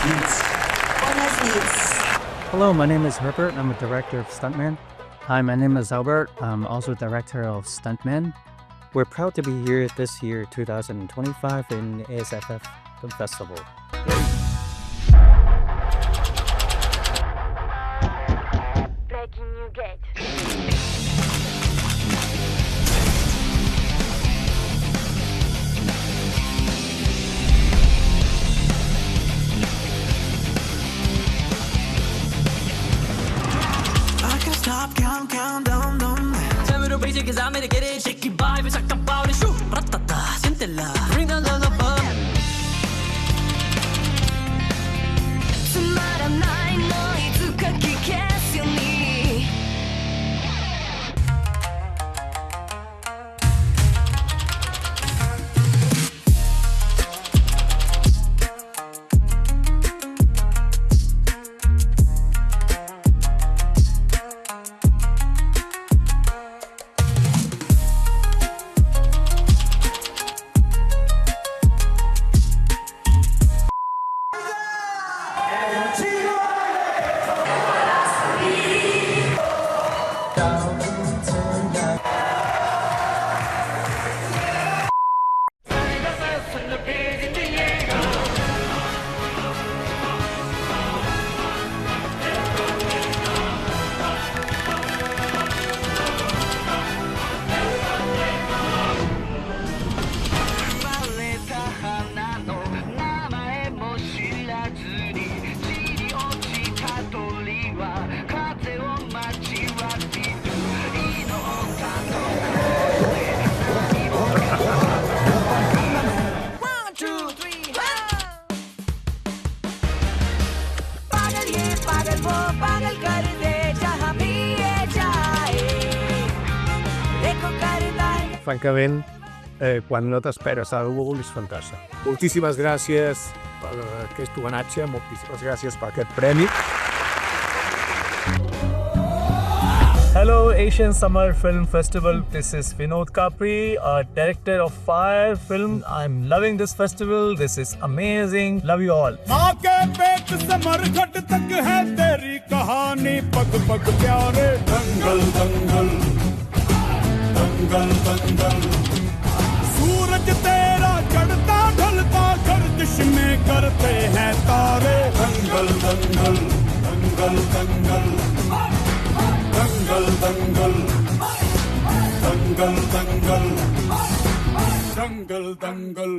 Nits. Buenas Nits. Hello, my name is Herbert. I'm a director of Stuntman. Hi, my name is Albert. I'm also director of Stuntman. We're proud to be here this year, 2025, in ASFF Film Festival. Breaking new gate. Stop, count, down. Tell me the basic, cause I'm gonna get it. Shake your vibe, talk about it. Shoot, ratata, siéntela. Bring the love up. Tsumaranai no itsuka kikesu ni. Francament, quan no t'esperes alguna cosa és fantàstic. Moltíssimes gràcies per aquest homenatge, moltíssimes gràcies per aquest premi. Hello Asian Summer Film Festival, this is Vinod Kapri, director of Fire Film. I'm loving this festival, this is amazing, love you all. सूरज तेरा चढ़ता ढलता गर्दिश में करते हैं तारे दंगल दंगल दंगल दंगल दंगल दंगल दंगल दंगल दंगल दंगल